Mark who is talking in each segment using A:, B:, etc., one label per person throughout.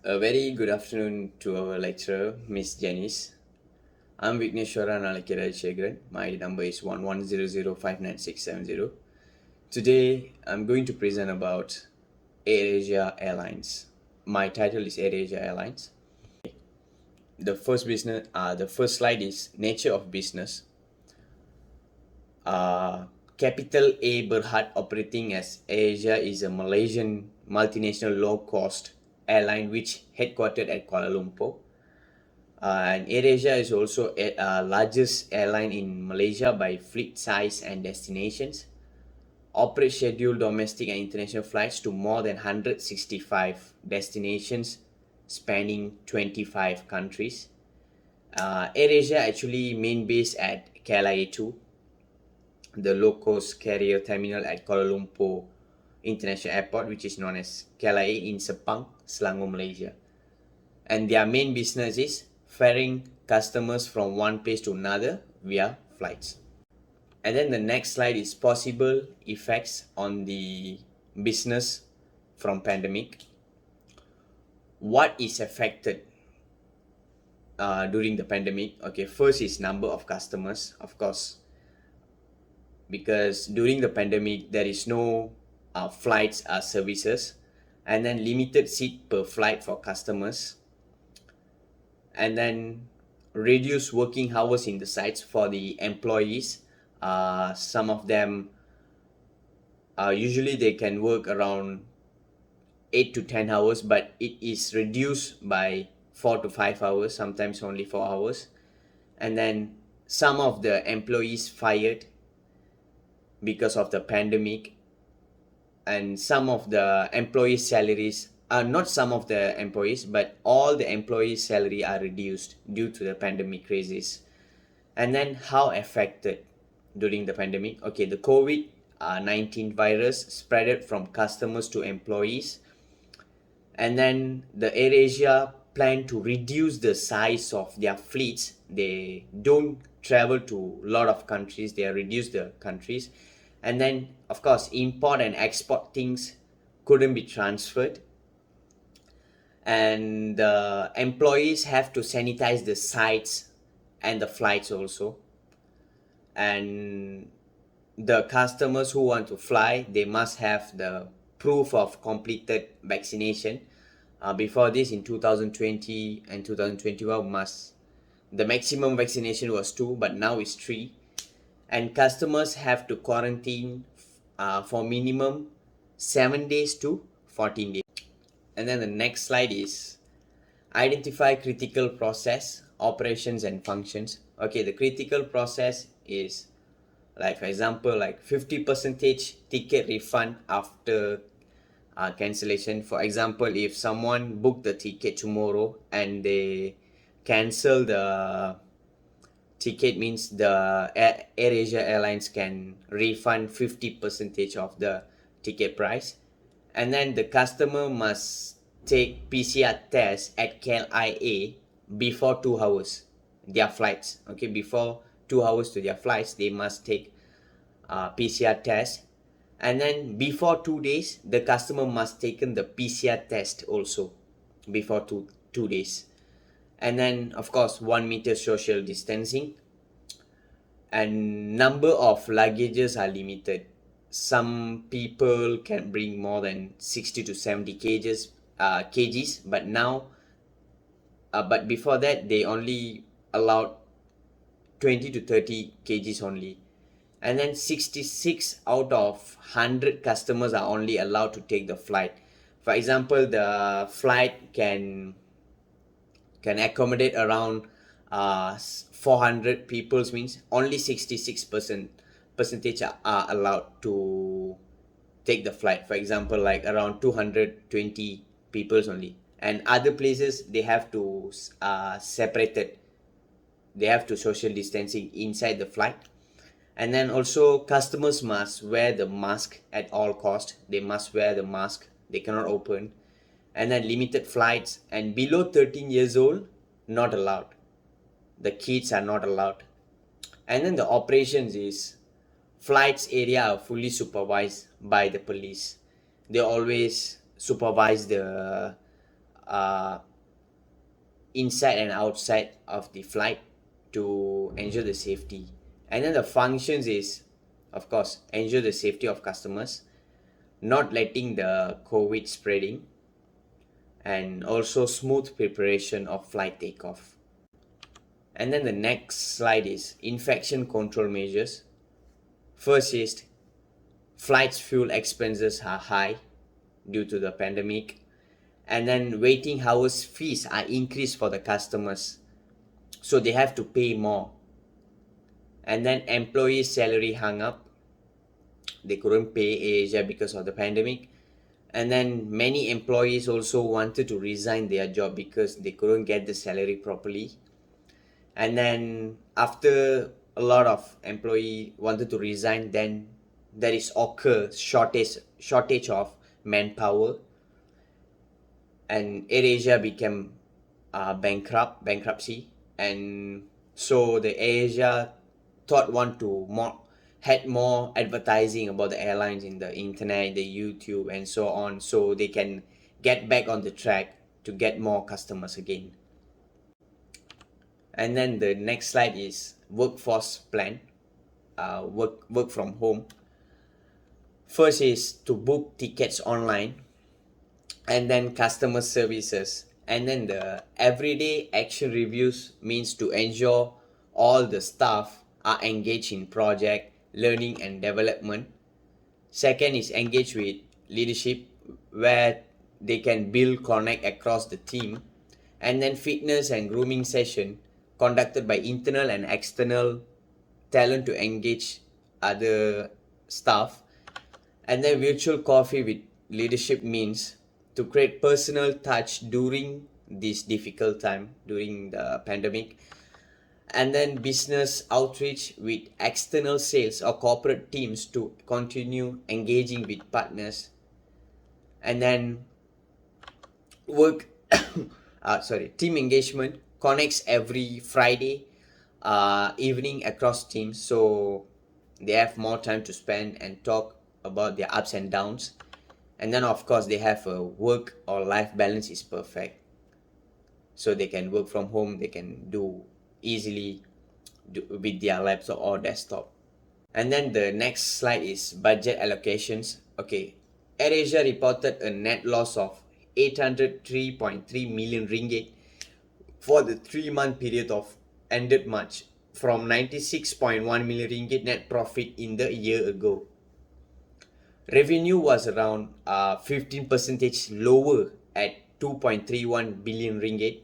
A: A very good afternoon to our lecturer, Miss Janice. I'm Vigneshwara Nalakira Shegran. My number is 11005967. Today, I'm going to present about AirAsia Airlines. My title is AirAsia Airlines. The first slide is nature of business. Capital A Berhad operating as AirAsia is a Malaysian multinational low-cost airline which headquartered at Kuala Lumpur. And AirAsia is also a largest airline in Malaysia by fleet size and destinations. Operates scheduled domestic and international flights to more than 165 destinations spanning 25 countries. AirAsia actually main base at KLIA 2, the low-cost carrier terminal at Kuala Lumpur International Airport, which is known as KLIA in Sepang, Selangor, Malaysia. And their main business is ferrying customers from one place to another via flights. And then the next slide is possible effects on the business from pandemic. What is affected during the pandemic? Okay, first is number of customers, of course, because during the pandemic there is no flights services, and then limited seat per flight for customers, and then reduce working hours in the sites for the employees. Some of them usually they can work around 8 to 10 hours, but it is reduced by 4 to 5 hours, sometimes only 4 hours. And then some of the employees fired because of the pandemic, and some of the employees salaries are not some of the employees, but all the employees salary are reduced due to the pandemic crisis. And then how affected during the pandemic? Okay, the COVID-19 virus spread from customers to employees, and then the AirAsia plan to reduce the size of their fleets. They don't travel to a lot of countries, they reduce the countries. And then of course import and export things couldn't be transferred, and the employees have to sanitize the sites and the flights also. And the customers who want to fly, they must have the proof of completed vaccination. Before this, in 2020 and 2021, the maximum vaccination was 2, but now it's 3. And customers have to quarantine for minimum 7 days to 14 days. And then the next slide is identify critical process, operations and functions. Okay, the critical process is, like for example, like 50 percentage ticket refund after cancellation. For example, if someone booked the ticket tomorrow and they cancel the ticket, means the AirAsia Airlines can refund 50 percentage of the ticket price. And then the customer must take PCR test at KLIA before 2 hours their flights. Okay, before 2 hours to their flights, they must take PCR test. And then before 2 days, the customer must taken the PCR test also before two days. And then of course 1 meter social distancing, and number of luggages are limited. Some people can bring more than 60 to 70 kgs, but now but before that they only allowed 20 to 30 kgs only. And then 66 out of 100 customers are only allowed to take the flight. For example, the flight can accommodate around 400 people, means only 66% are allowed to take the flight. For example, like around 220 people only. And other places they have to separated, they have to social distancing inside the flight. And then also customers must wear the mask at all cost. They must wear the mask, they cannot open. And then limited flights, and below 13 years old not allowed, the kids are not allowed. And then the operations is flights area are fully supervised by the police. They always supervise the inside and outside of the flight to ensure the safety. And then the functions is, of course, ensure the safety of customers, not letting the COVID spreading, and also smooth preparation of flight takeoff. And then the next slide is infection control measures. First is flights fuel expenses are high due to the pandemic, and then waiting hours fees are increased for the customers, so they have to pay more. And then employee salary hung up, they couldn't pay AirAsia because of the pandemic. And then many employees also wanted to resign their job because they couldn't get the salary properly. And then after a lot of employee wanted to resign, then there is occur shortage of manpower, and AirAsia became bankruptcy. And so the AirAsia thought want to had more advertising about the airlines in the internet, the YouTube, and so on, so they can get back on the track to get more customers again. And then the next slide is workforce plan, work from home. First is to book tickets online, and then customer services, and then the everyday action reviews means to ensure all the staff are engaged in project learning and development. Second is engage with leadership, where they can build connect across the team. And then fitness and grooming session conducted by internal and external talent to engage other staff. And then virtual coffee with leadership means to create personal touch during this difficult time during the pandemic. And then business outreach with external sales or corporate teams to continue engaging with partners. And then team engagement connects every Friday evening across teams, so they have more time to spend and talk about their ups and downs. And then of course they have a work or life balance is perfect, so they can work from home, they can do easily with their laptop or desktop. And then the next slide is budget allocations. Okay, AirAsia reported a net loss of 803.3 million ringgit for the 3-month period of ended March, from 96.1 million ringgit net profit in the year ago. Revenue was around 15% lower at 2.31 billion ringgit.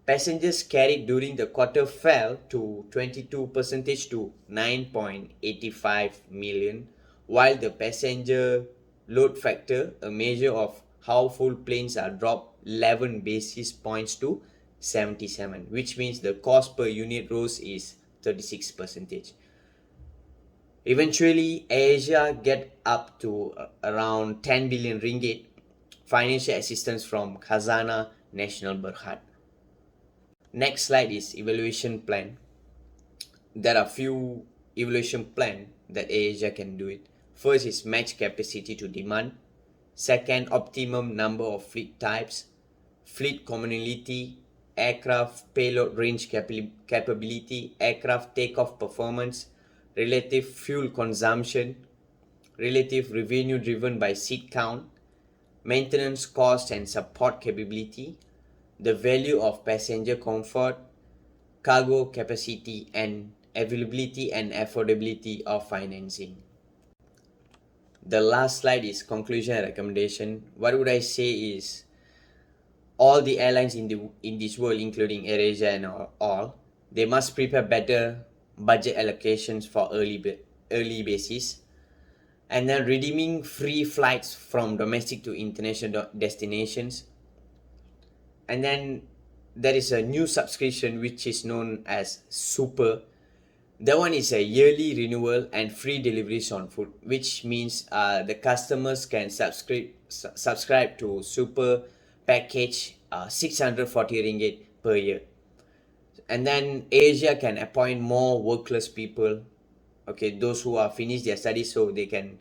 A: Passengers carried during the quarter fell to 22% to 9.85 million, while the passenger load factor, a measure of how full planes are, dropped 11 basis points to 77, which means the cost per unit rose is 36%. Eventually, Asia get up to around 10 billion ringgit financial assistance from Khazanah Nasional Berhad. Next slide is evaluation plan. There are few evaluation plan that AirAsia can do it. First is match capacity to demand. Second, optimum number of fleet types, fleet commonality, aircraft payload range capability, aircraft takeoff performance, relative fuel consumption, relative revenue driven by seat count, maintenance cost and support capability, the value of passenger comfort, cargo capacity, and availability and affordability of financing. The last slide is conclusion and recommendation. What would I say is all the airlines in this world, including AirAsia and all, they must prepare better budget allocations for early basis, and then redeeming free flights from domestic to international destinations. And then there is a new subscription which is known as Super. That one is a yearly renewal and free deliveries on food, which means the customers can subscribe to Super package 640 ringgit per year. And then Asia can appoint more workless people, okay, those who are finished their studies, so they can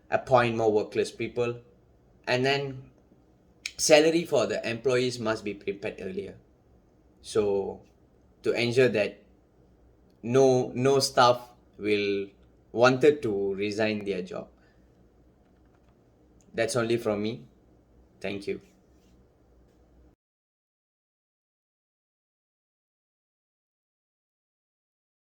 A: appoint more workless people. And then salary for the employees must be prepared earlier. So to ensure that no staff will wanted to resign their job. That's only from me. Thank you.